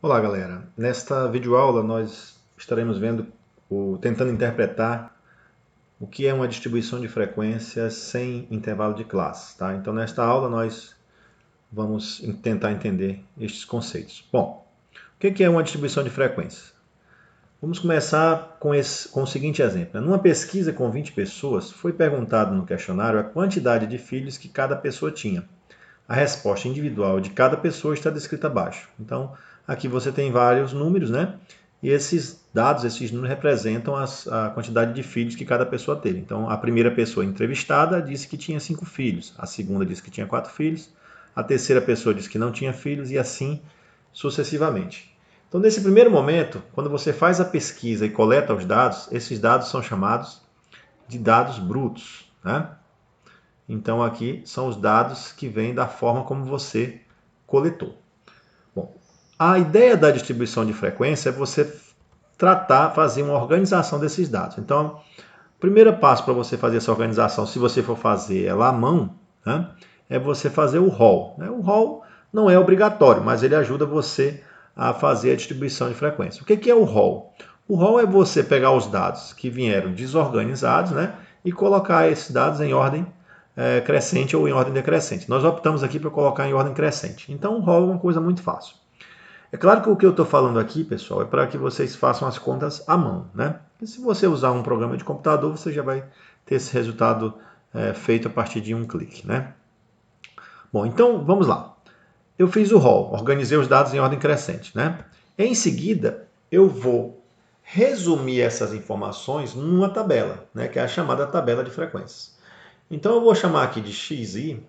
Olá, galera. Nesta videoaula nós estaremos tentando interpretar o que é uma distribuição de frequências sem intervalo de classe, tá? Então, nesta aula nós vamos tentar entender estes conceitos. Bom, o que é uma distribuição de frequências? Vamos começar com o seguinte exemplo. Numa pesquisa com 20 pessoas, foi perguntado no questionário a quantidade de filhos que cada pessoa tinha. A resposta individual de cada pessoa está descrita abaixo. Então, aqui você tem vários números, né? E esses dados, esses números representam a quantidade de filhos que cada pessoa teve. Então, a primeira pessoa entrevistada disse que tinha 5 filhos, a segunda disse que tinha 4 filhos, a terceira pessoa disse que não tinha filhos e assim sucessivamente. Então, nesse primeiro momento, quando você faz a pesquisa e coleta os dados, esses dados são chamados de dados brutos, né? Então aqui são os dados que vêm da forma como você coletou. Bom, a ideia da distribuição de frequência é você fazer uma organização desses dados. Então, o primeiro passo para você fazer essa organização, se você for fazer ela à mão, né, é você fazer o rol. O rol não é obrigatório, mas ele ajuda você a fazer a distribuição de frequência. O que é o rol? O rol é você pegar os dados que vieram desorganizados, né, e colocar esses dados em ordem crescente ou em ordem decrescente. Nós optamos aqui para colocar em ordem crescente. Então, o rol é uma coisa muito fácil. É claro que o que eu estou falando aqui, pessoal, é para que vocês façam as contas à mão, né? E se você usar um programa de computador, você já vai ter esse resultado feito a partir de um clique, né? Bom, então vamos lá. Eu fiz o rol, organizei os dados em ordem crescente, né? Em seguida, eu vou resumir essas informações numa tabela, né? Que é a chamada tabela de frequências. Então eu vou chamar aqui de xi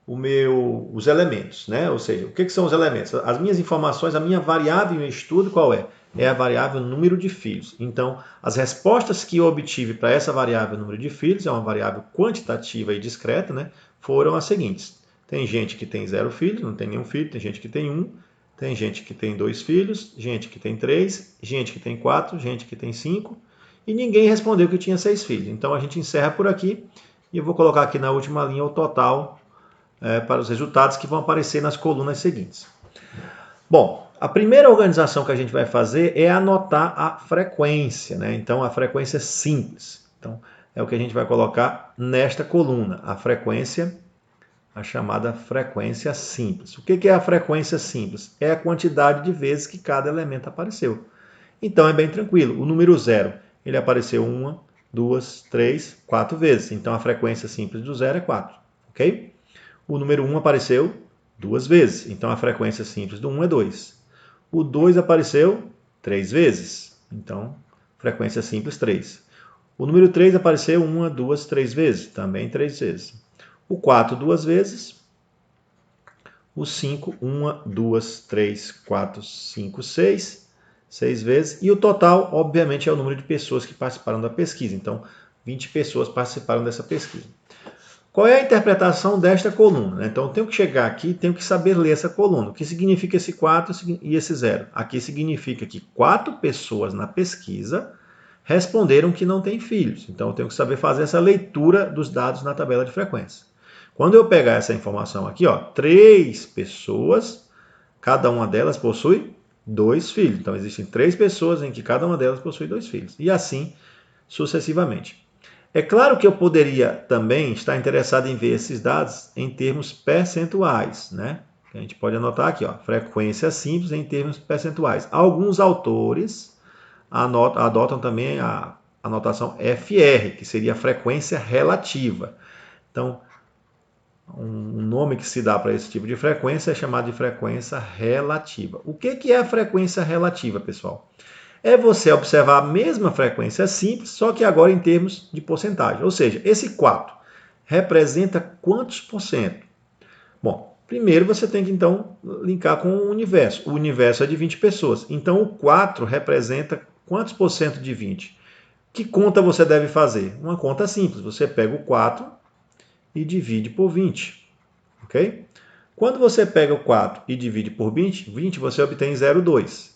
os elementos, né? Ou seja, o que são os elementos? As minhas informações, a minha variável em estudo, qual é? É a variável número de filhos. Então, as respostas que eu obtive para essa variável número de filhos, é uma variável quantitativa e discreta, né? Foram as seguintes. Tem gente que tem 0 filhos, não tem nenhum filho, tem gente que tem 1, tem gente que tem 2 filhos, gente que tem 3, gente que tem 4, gente que tem 5, e ninguém respondeu que tinha 6 filhos. Então, a gente encerra por aqui, e eu vou colocar aqui na última linha o total para os resultados que vão aparecer nas colunas seguintes. Bom, a primeira organização que a gente vai fazer é anotar a frequência, né? Então, a frequência simples. Então, é o que a gente vai colocar nesta coluna, a frequência, a chamada frequência simples. O que é a frequência simples? É a quantidade de vezes que cada elemento apareceu. Então, é bem tranquilo. O número 0, ele apareceu 1, 2, 3, 4 vezes. Então, a frequência simples do 0 é 4, ok? O número 1 apareceu 2 vezes, então a frequência simples do 1 é 2. O 2 apareceu 3 vezes, então frequência simples 3. O número 3 apareceu 1, 2, 3 vezes, também 3 vezes. O 4 2 vezes. O 5, 1, 2, 3, 4, 5, 6. 6 vezes. E o total, obviamente, é o número de pessoas que participaram da pesquisa. Então, 20 pessoas participaram dessa pesquisa. Qual é a interpretação desta coluna? Então, eu tenho que chegar aqui e tenho que saber ler essa coluna. O que significa esse 4 e esse 0? Aqui significa que 4 pessoas na pesquisa responderam que não têm filhos. Então, eu tenho que saber fazer essa leitura dos dados na tabela de frequência. Quando eu pegar essa informação aqui, 3 pessoas, cada uma delas possui 2 filhos. Então, existem 3 pessoas em que cada uma delas possui 2 filhos. E assim sucessivamente. É claro que eu poderia também estar interessado em ver esses dados em termos percentuais, né? A gente pode anotar aqui, frequência simples em termos percentuais. Alguns autores adotam também a anotação FR, que seria a frequência relativa. Então, um nome que se dá para esse tipo de frequência é chamado de frequência relativa. O que é a frequência relativa, pessoal? É você observar a mesma frequência simples, só que agora em termos de porcentagem. Ou seja, esse 4 representa quantos por cento? Bom, primeiro você tem que então linkar com o universo. O universo é de 20 pessoas. Então o 4 representa quantos por cento de 20? Que conta você deve fazer? Uma conta simples. Você pega o 4 e divide por 20. Ok? Quando você pega o 4 e divide por 20, você obtém 0,2.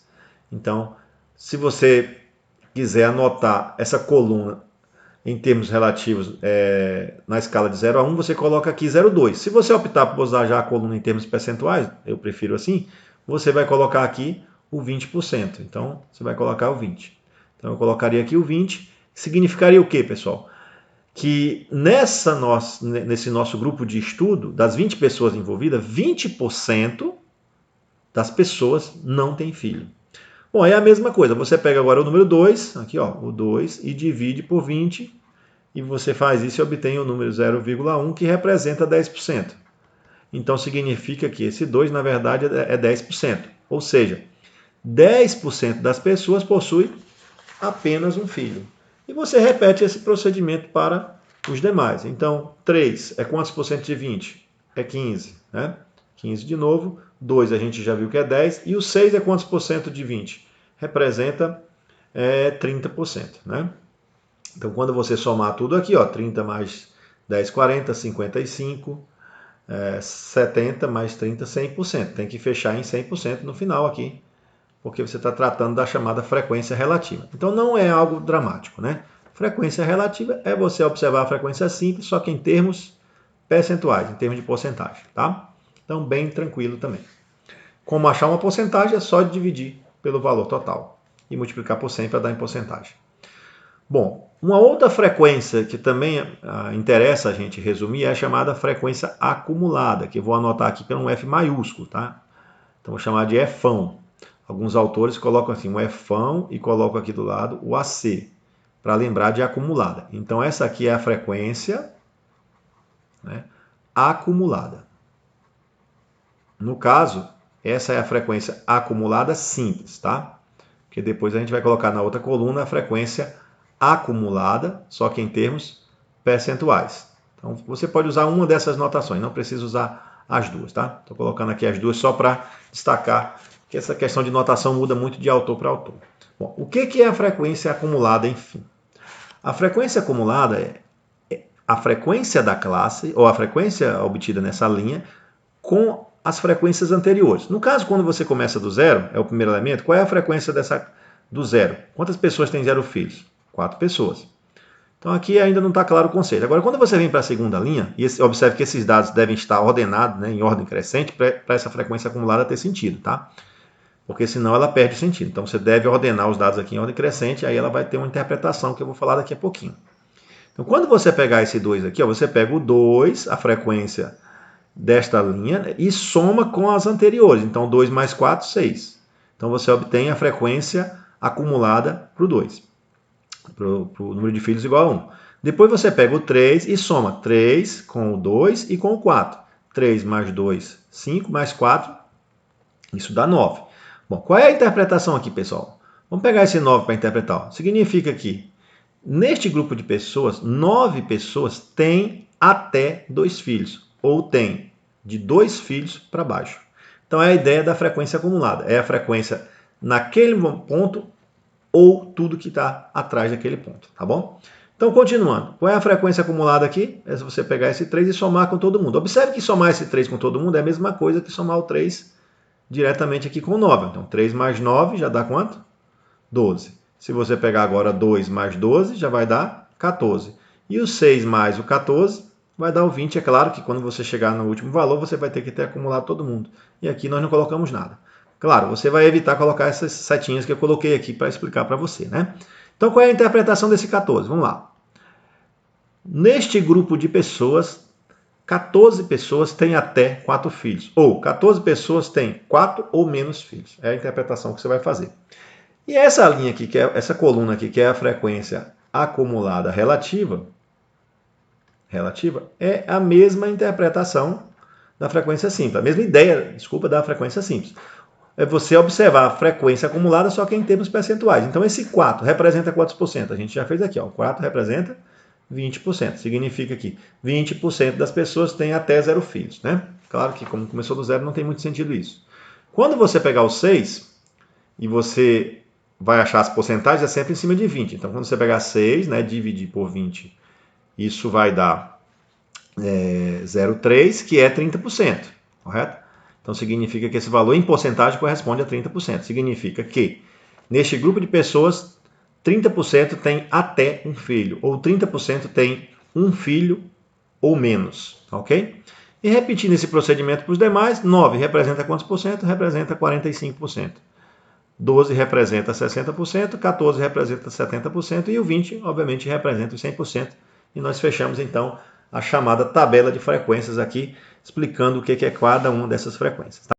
Então, se você quiser anotar essa coluna em termos relativos na escala de 0 a 1, você coloca aqui 0,2. Se você optar por usar já a coluna em termos percentuais, eu prefiro assim, você vai colocar aqui o 20%. Então, você vai colocar o 20%. Então, eu colocaria aqui o 20%. Significaria o quê, pessoal? Que nesse nosso grupo de estudo, das 20 pessoas envolvidas, 20% das pessoas não têm filho. Bom, é a mesma coisa. Você pega agora o número 2, aqui ó, o 2, e divide por 20, e você faz isso e obtém o número 0,1, que representa 10%. Então, significa que esse 2, na verdade, é 10%. Ou seja, 10% das pessoas possuem apenas um filho. E você repete esse procedimento para os demais. Então, 3 é quantos por cento de 20? É 15, né? 15 de novo. 2 a gente já viu que é 10. E o 6 é quantos por cento de 20? Representa 30%, né? Então, quando você somar tudo aqui, ó, 30 mais 10, 40, 55, 70 mais 30, 100%. Tem que fechar em 100% no final aqui, porque você está tratando da chamada frequência relativa. Então, não é algo dramático, né? Frequência relativa é você observar a frequência simples, só que em termos percentuais, em termos de porcentagem, tá? Então, bem tranquilo também. Como achar uma porcentagem? É só dividir pelo valor total e multiplicar por 100 para dar em porcentagem. Bom, uma outra frequência que também interessa a gente resumir é a chamada frequência acumulada, que eu vou anotar aqui pelo F maiúsculo, tá? Então, vou chamar de Fão. Alguns autores colocam assim um Fão e colocam aqui do lado o AC, para lembrar de acumulada. Então, essa aqui é a frequência, né, acumulada. No caso, essa é a frequência acumulada simples, tá? Porque depois a gente vai colocar na outra coluna a frequência acumulada, só que em termos percentuais. Então, você pode usar uma dessas notações, não precisa usar as duas, tá? Estou colocando aqui as duas só para destacar que essa questão de notação muda muito de autor para autor. Bom, o que é a frequência acumulada, enfim? A frequência acumulada é a frequência da classe, ou a frequência obtida nessa linha, com as frequências anteriores. No caso, quando você começa do zero, é o primeiro elemento, qual é a frequência do zero? Quantas pessoas têm 0 filhos? 4 pessoas. Então aqui ainda não está claro o conceito. Agora, quando você vem para a segunda linha, e observe que esses dados devem estar ordenados, né, em ordem crescente, para essa frequência acumulada ter sentido, tá? Porque senão ela perde o sentido. Então você deve ordenar os dados aqui em ordem crescente, aí ela vai ter uma interpretação que eu vou falar daqui a pouquinho. Então, quando você pegar esse 2 aqui, ó, você pega o 2, a frequência desta linha, né, e soma com as anteriores. Então, 2 mais 4, 6. Então, você obtém a frequência acumulada para o 2, para o número de filhos igual a 1. Depois você pega o 3 e soma 3 com o 2 e com o 4. 3 mais 2, 5, mais 4, isso dá 9. Bom, qual é a interpretação aqui, pessoal? Vamos pegar esse 9 para interpretar. Significa que, neste grupo de pessoas, 9 pessoas têm até 2 filhos, ou têm de 2 filhos para baixo. Então, é a ideia da frequência acumulada. É a frequência naquele ponto ou tudo que está atrás daquele ponto, tá bom? Então, continuando. Qual é a frequência acumulada aqui? É se você pegar esse 3 e somar com todo mundo. Observe que somar esse 3 com todo mundo é a mesma coisa que somar o 3 diretamente aqui com 9. Então, 3 mais 9 já dá quanto? 12. Se você pegar agora 2 mais 12, já vai dar 14. E o 6 mais o 14 vai dar o 20. É claro que quando você chegar no último valor, você vai ter que ter acumulado todo mundo. E aqui nós não colocamos nada. Claro, você vai evitar colocar essas setinhas que eu coloquei aqui para explicar para você, né? Então, qual é a interpretação desse 14? Vamos lá. Neste grupo de pessoas, 14 pessoas têm até 4 filhos. Ou 14 pessoas têm 4 ou menos filhos. É a interpretação que você vai fazer. E essa linha aqui, essa coluna aqui, que é a frequência acumulada relativa, é a mesma interpretação da frequência simples. A mesma ideia, desculpa, da frequência simples. É você observar a frequência acumulada, só que em termos percentuais. Então, esse 4 representa quantos por cento? A gente já fez aqui, ó. 4 representa 20%. Significa que 20% das pessoas têm até 0 filhos, né? Claro que, como começou do zero, não tem muito sentido isso. Quando você pegar o 6 e você vai achar as porcentagens, é sempre em cima de 20. Então, quando você pegar 6, né, dividir por 20, isso vai dar 0,3, que é 30%, correto? Então, significa que esse valor em porcentagem corresponde a 30%. Significa que, neste grupo de pessoas, 30% tem até um filho, ou 30% tem um filho ou menos, ok? E repetindo esse procedimento para os demais, 9 representa quantos por cento? Representa 45%. 12 representa 60%, 14 representa 70% e o 20, obviamente, representa os 100%. E nós fechamos, então, a chamada tabela de frequências aqui, explicando o que é cada uma dessas frequências.